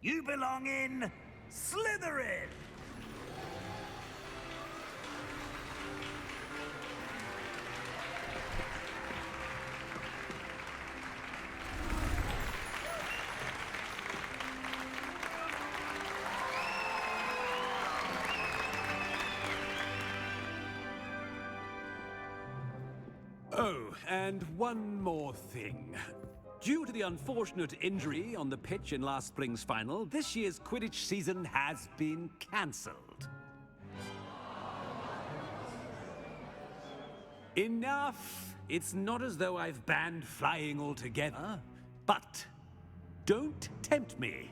You belong in Slytherin! Oh, and one more thing. Due to the unfortunate injury on the pitch in last spring's final, this year's Quidditch season has been cancelled. Enough! It's not as though I've banned flying altogether, but don't tempt me.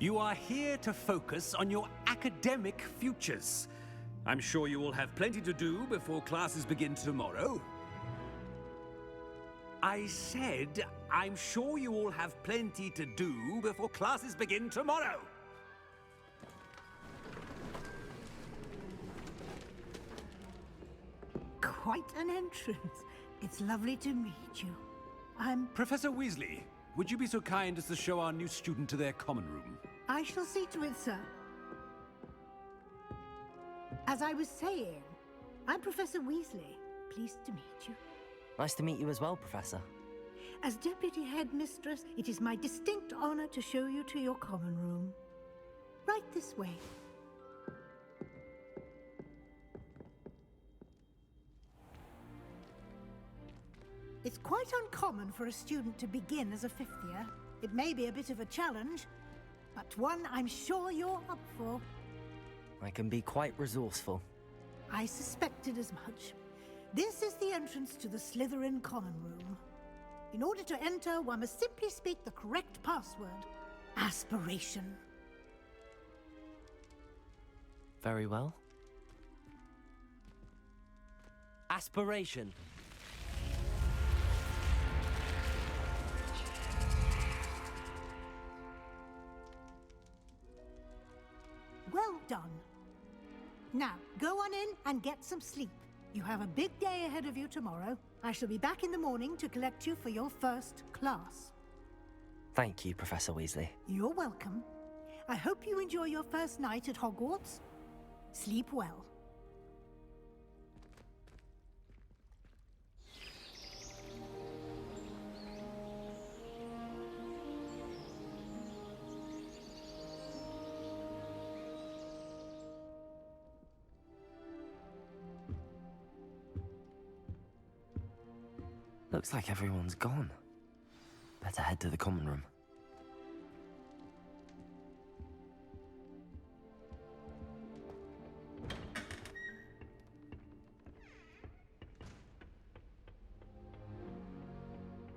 You are here to focus on your academic futures. I'm sure you will have plenty to do before classes begin tomorrow. I said, I'm sure you all have plenty to do before classes begin tomorrow. Quite an entrance. It's lovely to meet you. Professor Weasley, would you be so kind as to show our new student to their common room? I shall see to it, sir. As I was saying, I'm Professor Weasley. Pleased to meet you. Nice to meet you as well, Professor. As Deputy Headmistress, it is my distinct honor to show you to your common room. Right this way. It's quite uncommon for a student to begin as a fifth year. It may be a bit of a challenge, but one I'm sure you're up for. I can be quite resourceful. I suspected as much. This is the entrance to the Slytherin common room. In order to enter, one must simply speak the correct password. Aspiration. Very well. Aspiration. Well done. Now, go on in and get some sleep. You have a big day ahead of you tomorrow. I shall be back in the morning to collect you for your first class. Thank you, Professor Weasley. You're welcome. I hope you enjoy your first night at Hogwarts. Sleep well. Looks like everyone's gone. Better head to the common room.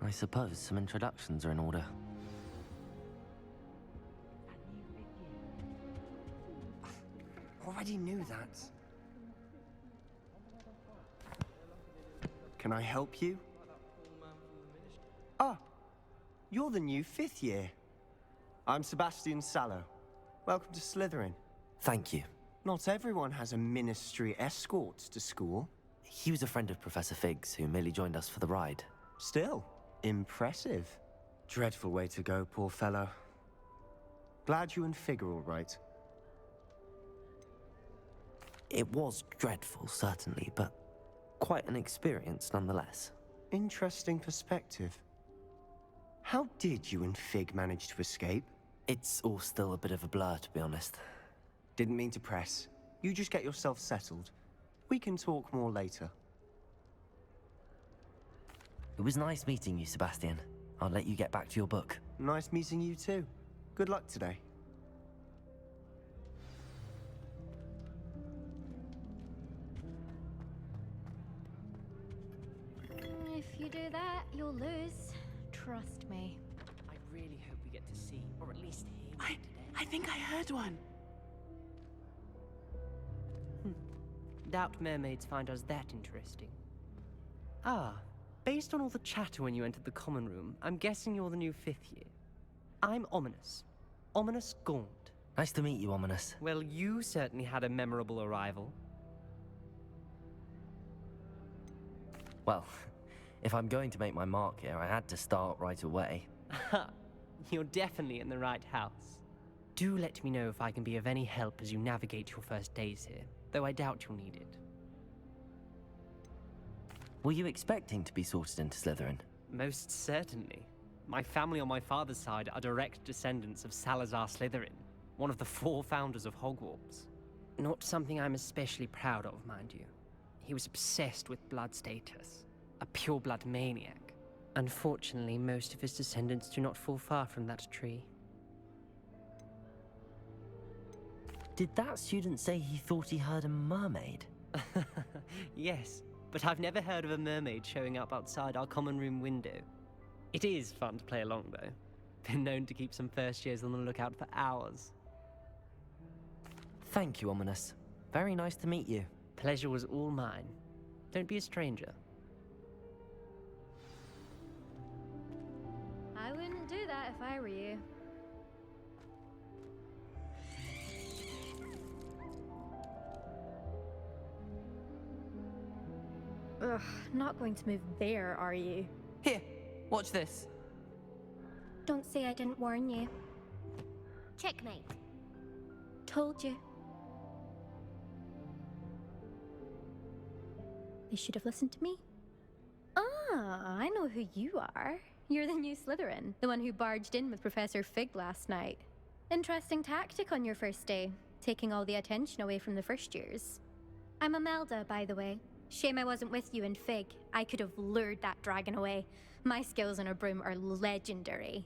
I suppose some introductions are in order. Already knew that. Can I help you? Ah, you're the new fifth year. I'm Sebastian Sallow. Welcome to Slytherin. Thank you. Not everyone has a ministry escort to school. He was a friend of Professor Fig's who merely joined us for the ride. Still, impressive. Dreadful way to go, poor fellow. Glad you and Fig are all right. It was dreadful, certainly, but quite an experience nonetheless. Interesting perspective. How did you and Fig manage to escape? It's all still a bit of a blur, to be honest. Didn't mean to press. You just get yourself settled. We can talk more later. It was nice meeting you, Sebastian. I'll let you get back to your book. Nice meeting you too. Good luck today. If you do that, you'll lose. Trust me. I really hope we get to see, or at least hear one today. I think I heard one. Doubt mermaids find us that interesting. Ah, based on all the chatter when you entered the common room, I'm guessing you're the new fifth year. I'm Ominous. Ominous Gaunt. Nice to meet you, Ominous. Well, you certainly had a memorable arrival. Well, if I'm going to make my mark here, I had to start right away. You're definitely in the right house. Do let me know if I can be of any help as you navigate your first days here, though I doubt you'll need it. Were you expecting to be sorted into Slytherin? Most certainly. My family on my father's side are direct descendants of Salazar Slytherin, one of the 4 founders of Hogwarts. Not something I'm especially proud of, mind you. He was obsessed with blood status, a pure-blood maniac. Unfortunately, most of his descendants do not fall far from that tree. Did that student say he thought he heard a mermaid? Yes, but I've never heard of a mermaid showing up outside our common room window. It is fun to play along, though. Been known to keep some first years on the lookout for hours. Thank you, Ominous. Very nice to meet you. Pleasure was all mine. Don't be a stranger. I wouldn't do that if I were you. Ugh, not going to move there, are you? Here, watch this. Don't say I didn't warn you. Checkmate. Told you. They should have listened to me. Ah, I know who you are. You're the new Slytherin, the one who barged in with Professor Fig last night. Interesting tactic on your first day, taking all the attention away from the first years. I'm Imelda, by the way. Shame I wasn't with you in Fig. I could have lured that dragon away. My skills on a broom are legendary.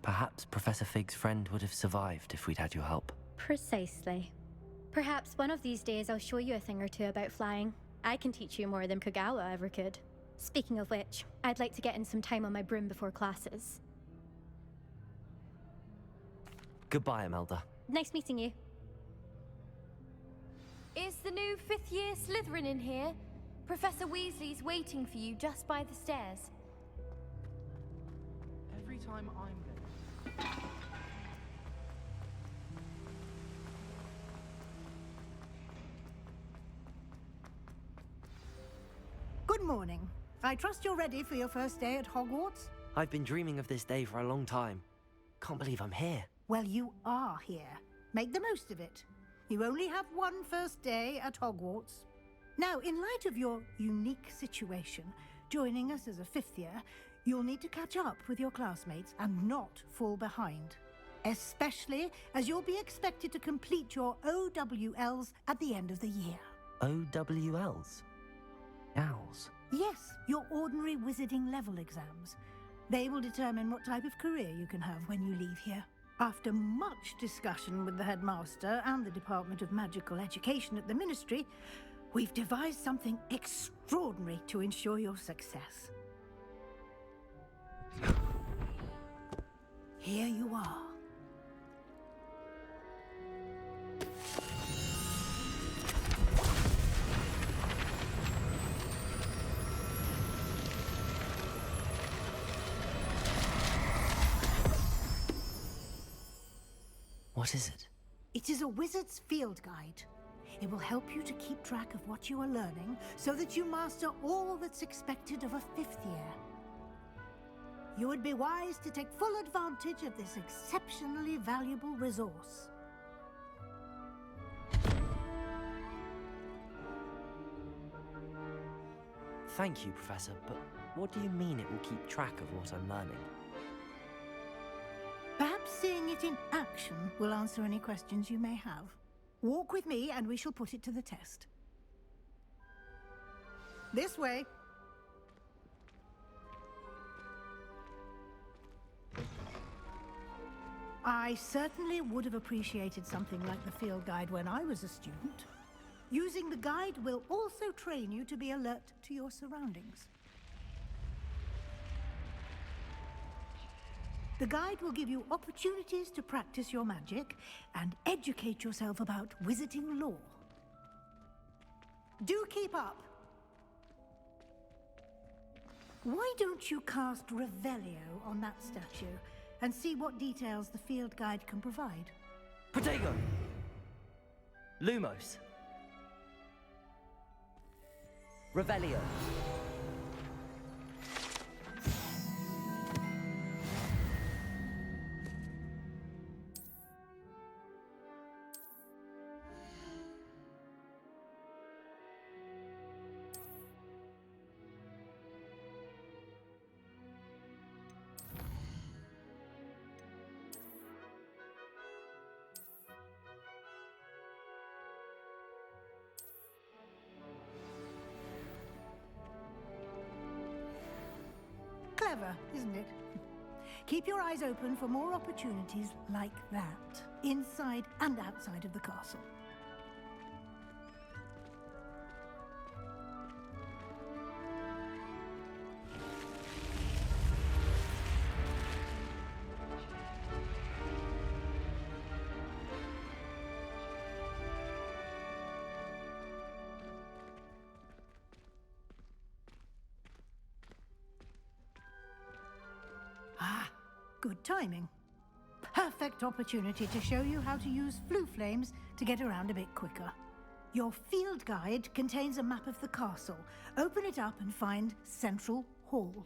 Perhaps Professor Fig's friend would have survived if we'd had your help. Precisely. Perhaps one of these days I'll show you a thing or two about flying. I can teach you more than Kagawa ever could. Speaking of which, I'd like to get in some time on my broom before classes. Goodbye, Imelda. Nice meeting you. Is the new 5th year Slytherin in here? Professor Weasley's waiting for you just by the stairs. Every time I'm there. Good morning. I trust you're ready for your first day at Hogwarts? I've been dreaming of this day for a long time. Can't believe I'm here. Well, you are here. Make the most of it. You only have one first day at Hogwarts. Now, in light of your unique situation, joining us as a 5th year, you'll need to catch up with your classmates and not fall behind. Especially as you'll be expected to complete your OWLs at the end of the year. OWLs? Owls? Yes, your ordinary wizarding level exams. They will determine what type of career you can have when you leave here. After much discussion with the headmaster and the Department of Magical Education at the Ministry, we've devised something extraordinary to ensure your success. Here you are. What is it? It is a wizard's field guide. It will help you to keep track of what you are learning so that you master all that's expected of a 5th year. You would be wise to take full advantage of this exceptionally valuable resource. Thank you, Professor, but what do you mean it will keep track of what I'm learning? Perhaps seeing it in action will answer any questions you may have. Walk with me and we shall put it to the test. This way. I certainly would have appreciated something like the field guide when I was a student. Using the guide will also train you to be alert to your surroundings. The guide will give you opportunities to practice your magic and educate yourself about wizarding lore. Do keep up. Why don't you cast Revelio on that statue and see what details the field guide can provide? Protego! Lumos! clever, isn't it? Keep your eyes open for more opportunities like that, inside and outside of the castle. Good timing. Perfect opportunity to show you how to use flue flames to get around a bit quicker. Your field guide contains a map of the castle. Open it up and find Central Hall.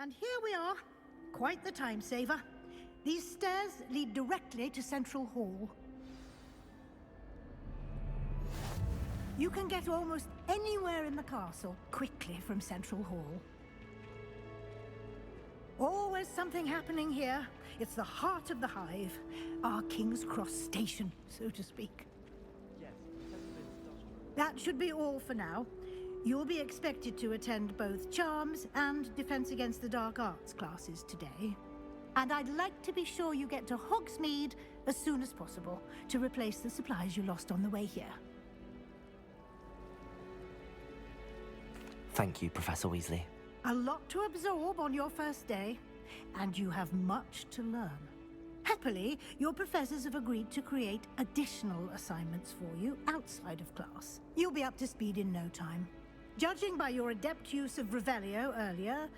And here we are. Quite the time saver. These stairs lead directly to Central Hall. You can get almost anywhere in the castle quickly from Central Hall. Always something happening here. It's the heart of the hive. Our King's Cross station, so to speak. That should be all for now. You'll be expected to attend both Charms and Defense Against the Dark Arts classes today. And I'd like to be sure you get to Hogsmeade as soon as possible to replace the supplies you lost on the way here. Thank you, Professor Weasley. A lot to absorb on your first day, and you have much to learn. Happily, your professors have agreed to create additional assignments for you outside of class. You'll be up to speed in no time. Judging by your adept use of Revelio earlier,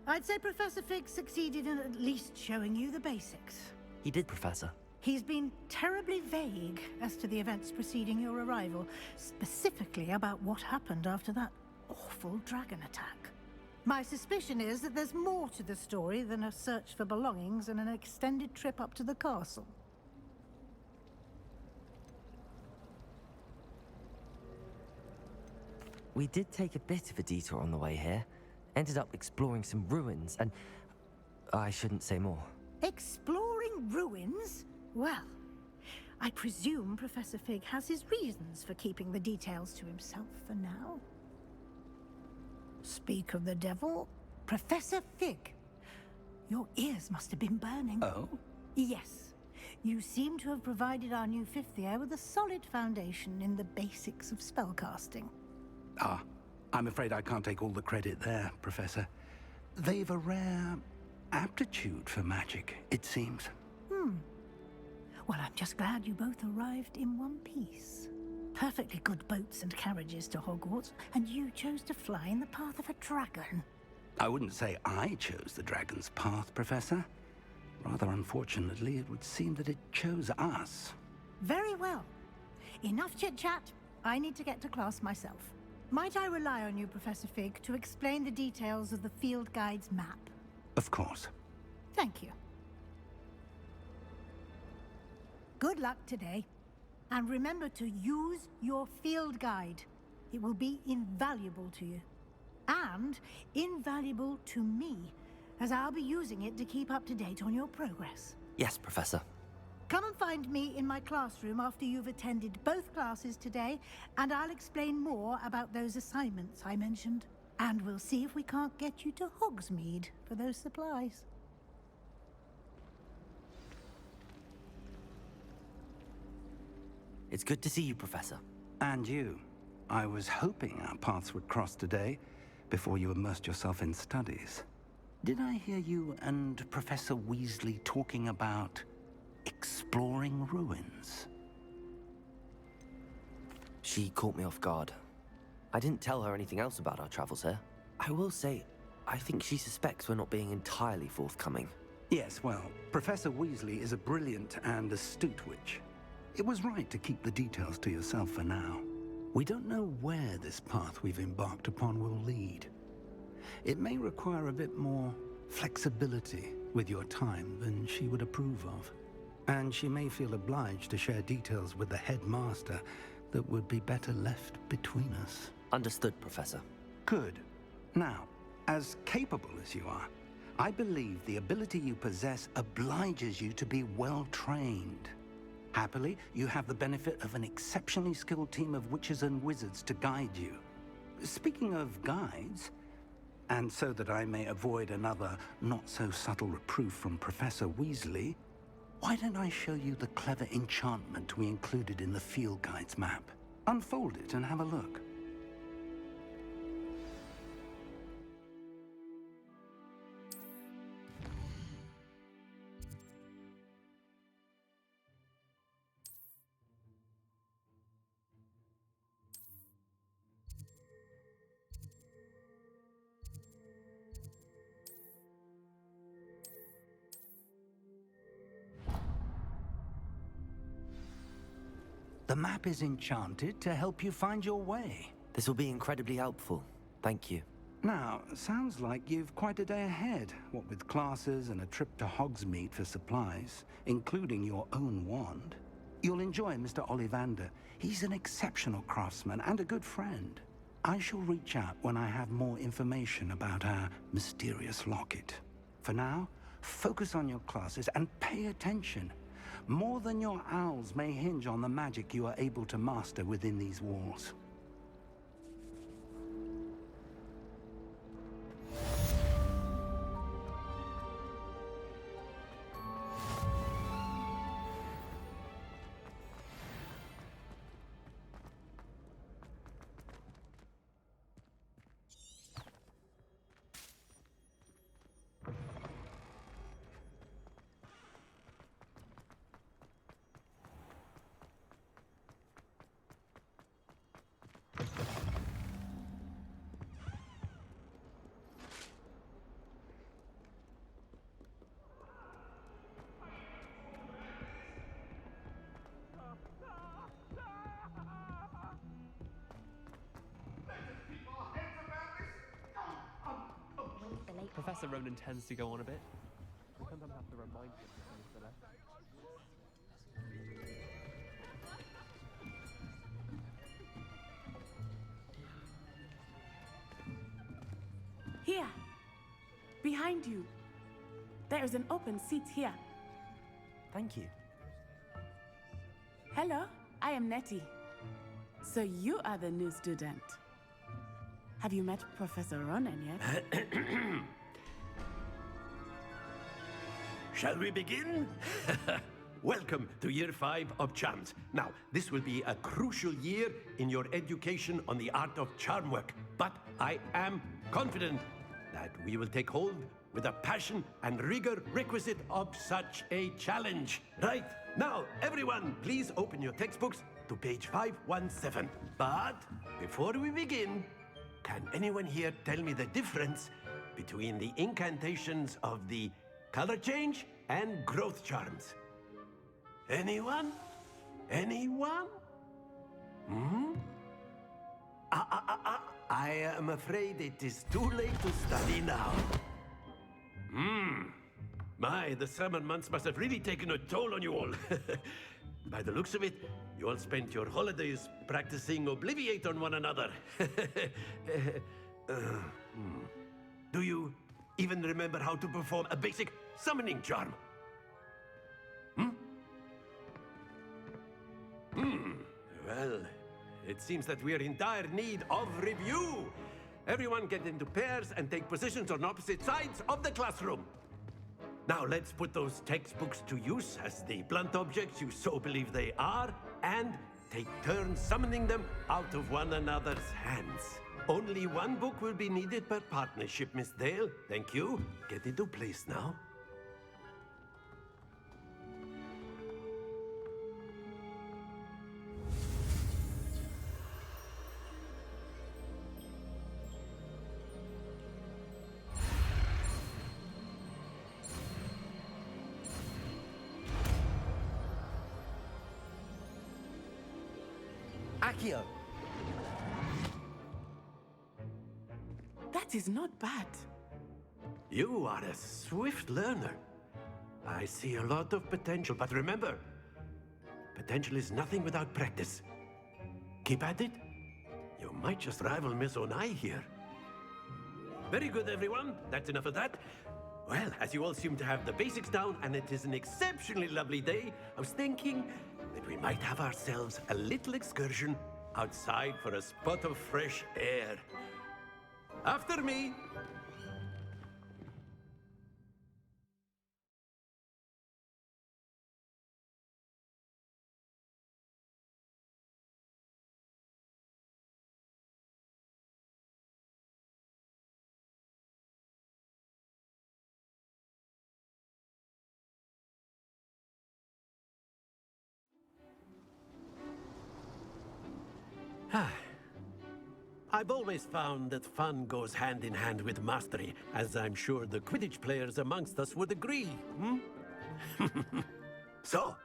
I'd say Professor Fig succeeded in at least showing you the basics. He did, Professor. He's been terribly vague as to the events preceding your arrival, specifically about what happened after that awful dragon attack. My suspicion is that there's more to the story than a search for belongings and an extended trip up to the castle. We did take a bit of a detour on the way here. Ended up exploring some ruins, and I shouldn't say more. Exploring ruins? Well, I presume Professor Fig has his reasons for keeping the details to himself for now. Speak of the devil, Professor Fig. Your ears must have been burning. Oh? Yes. You seem to have provided our new fifth year with a solid foundation in the basics of spellcasting. Ah, I'm afraid I can't take all the credit there, Professor. They've a rare aptitude for magic, it seems. Well, I'm just glad you both arrived in one piece. Perfectly good boats and carriages to Hogwarts, and you chose to fly in the path of a dragon. I wouldn't say I chose the dragon's path, Professor. Rather unfortunately, it would seem that it chose us. Very well. Enough chit-chat. I need to get to class myself. Might I rely on you, Professor Fig, to explain the details of the field guide's map? Of course. Thank you. Good luck today. And remember to use your field guide. It will be invaluable to you. And invaluable to me, as I'll be using it to keep up to date on your progress. Yes, Professor. Come and find me in my classroom after you've attended both classes today, and I'll explain more about those assignments I mentioned. And we'll see if we can't get you to Hogsmeade for those supplies. It's good to see you, Professor. And you. I was hoping our paths would cross today, before you immersed yourself in studies. Did I hear you and Professor Weasley talking about exploring ruins? She caught me off guard. I didn't tell her anything else about our travels here. I will say, I think she suspects we're not being entirely forthcoming. Yes, well, Professor Weasley is a brilliant and astute witch. It was right to keep the details to yourself for now. We don't know where this path we've embarked upon will lead. It may require a bit more flexibility with your time than she would approve of. And she may feel obliged to share details with the headmaster that would be better left between us. Understood, Professor. Good. Now, as capable as you are, I believe the ability you possess obliges you to be well trained. Happily, you have the benefit of an exceptionally skilled team of witches and wizards to guide you. Speaking of guides, and so that I may avoid another not-so-subtle reproof from Professor Weasley, why don't I show you the clever enchantment we included in the field guide's map? Unfold it and have a look. The map is enchanted to help you find your way. This will be incredibly helpful. Thank you. Now, sounds like you've quite a day ahead, what with classes and a trip to Hogsmeade for supplies, including your own wand. You'll enjoy Mr. Ollivander. He's an exceptional craftsman and a good friend. I shall reach out when I have more information about our mysterious locket. For now, focus on your classes and pay attention. More than your owls may hinge on the magic you are able to master within these walls. Professor Ronan tends to go on a bit. We sometimes have to remind him to finish the lesson. Here, behind you. There is an open seat here. Thank you. Hello, I am Nettie. So you are the new student. Have you met Professor Ronan yet? Shall we begin? Welcome to Year 5 of Charms. Now, this will be a crucial year in your education on the art of charm work, but I am confident that we will take hold with the passion and rigor requisite of such a challenge. Right, now, everyone, please open your textbooks to page 517. But before we begin, can anyone here tell me the difference between the incantations of the color change and growth charms? Anyone? Anyone? I am afraid it is too late to study now. My, the summer months must have really taken a toll on you all. By the looks of it, you all spent your holidays practicing Obliviate on one another. Do you even remember how to perform a basic summoning charm? Well, it seems that we are in dire need of review. Everyone get into pairs and take positions on opposite sides of the classroom. Now let's put those textbooks to use as the blunt objects you so believe they are, and take turns summoning them out of one another's hands. Only one book will be needed per partnership, Miss Dale. Thank you. Get into place now. Accio! That is not bad. You are a swift learner. I see a lot of potential, but remember, potential is nothing without practice. Keep at it. You might just rival Miss Onai here. Very good, everyone. That's enough of that. Well, as you all seem to have the basics down, and it is an exceptionally lovely day, I was thinking that we might have ourselves a little excursion outside for a spot of fresh air. After me. I've always found that fun goes hand in hand with mastery, as I'm sure the Quidditch players amongst us would agree. So,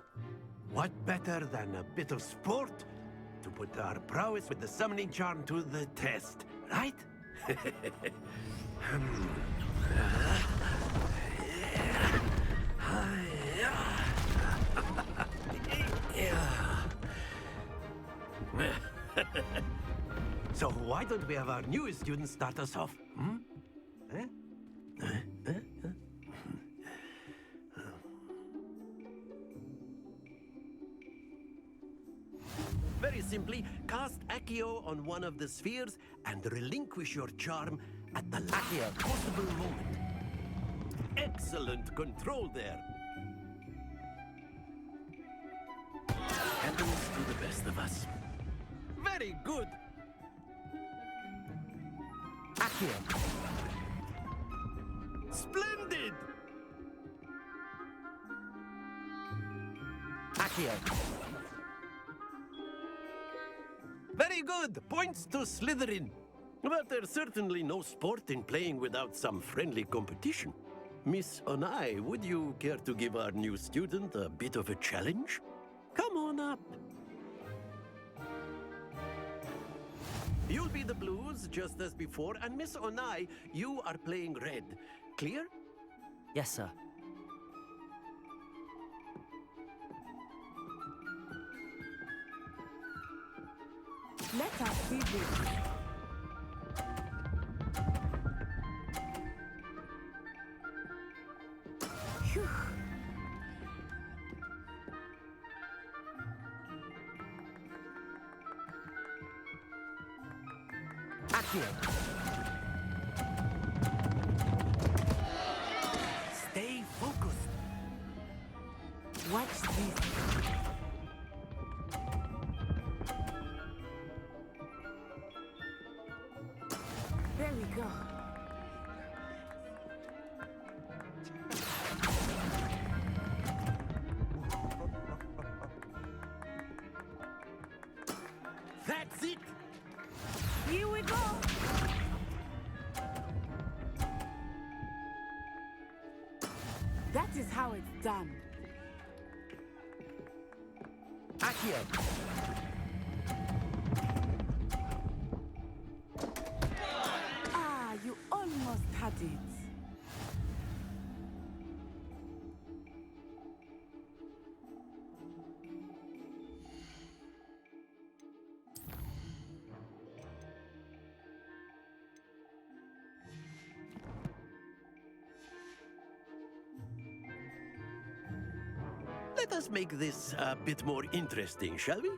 what better than a bit of sport to put our prowess with the summoning charm to the test, right? So why don't we have our newest student start us off? Very simply, cast Accio on one of the spheres and relinquish your charm at the last possible moment. Excellent control there. Happens to the best of us. Very good. Accio. Splendid! Accio. Very good. Points to Slytherin. But there's certainly no sport in playing without some friendly competition. Miss Onai, would you care to give our new student a bit of a challenge? Come on up. You'll be the blues, just as before, and Miss Onai, you are playing red. Clear? Yes, sir. Let us see this. Phew. Accio. Stay focused. Watch this. There we go. That's it. Here we go. That is how it's done. Accio. Ah, you almost had it. Let us make this a bit more interesting, shall we?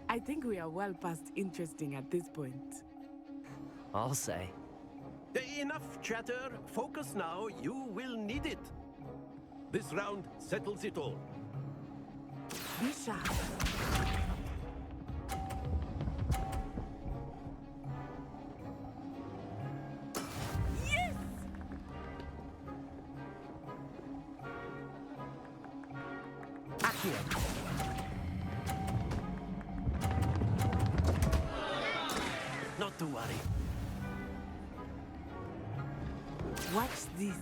I think we are well past interesting at this point. I'll say. Enough chatter. Focus now. You will need it. This round settles it all. Be sharp. Yes! Accio. Not to worry. Watch this.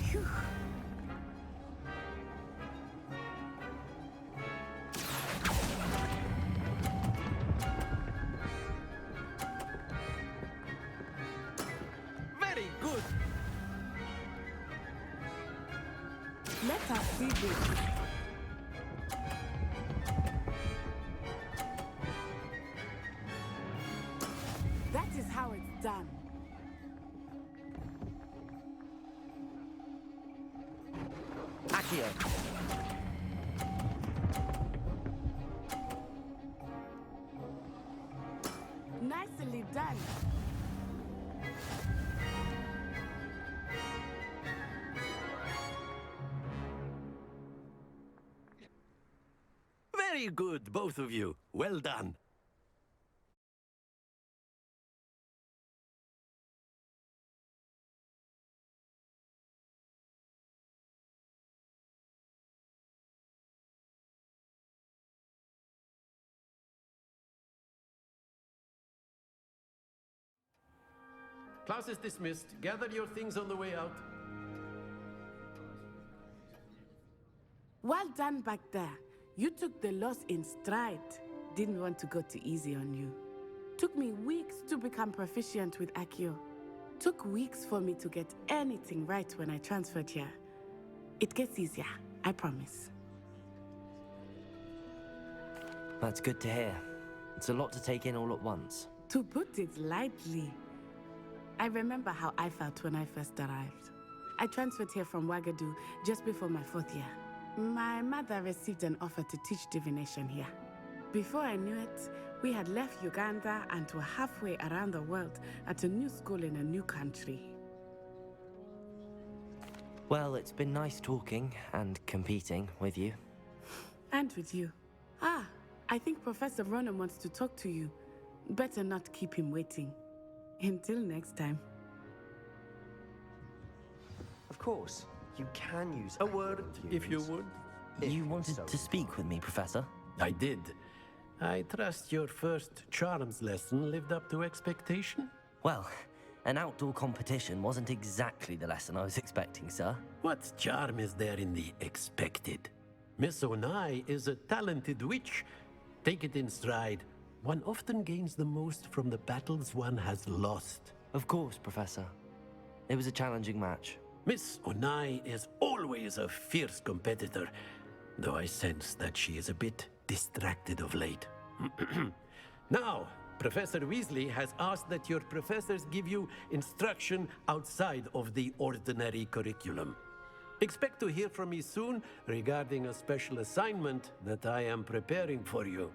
Phew. Very good. Let us see this. That is how it's done. Accio. Nicely done. Very good, both of you. Well done. Class is dismissed. Gather your things on the way out. Well done back there. You took the loss in stride. Didn't want to go too easy on you. Took me weeks to become proficient with Accio. Took weeks for me to get anything right when I transferred here. It gets easier, I promise. That's good to hear. It's a lot to take in all at once. To put it lightly, I remember how I felt when I first arrived. I transferred here from Wagadu just before my 4th year. My mother received an offer to teach divination here. Before I knew it, we had left Uganda and were halfway around the world at a new school in a new country. Well, it's been nice talking and competing with you. And with you. Ah, I think Professor Ronan wants to talk to you. Better not keep him waiting. Until next time. Of course, you can use A word, if you would. You wanted to speak with me, Professor? I did. I trust your first charms lesson lived up to expectation? Well, an outdoor competition wasn't exactly the lesson I was expecting, sir. What charm is there in the expected? Miss Onai is a talented witch. Take it in stride. One often gains the most from the battles one has lost. Of course, Professor. It was a challenging match. Miss Onai is always a fierce competitor, though I sense that she is a bit distracted of late. Now, Professor Weasley has asked that your professors give you instruction outside of the ordinary curriculum. Expect to hear from me soon regarding a special assignment that I am preparing for you.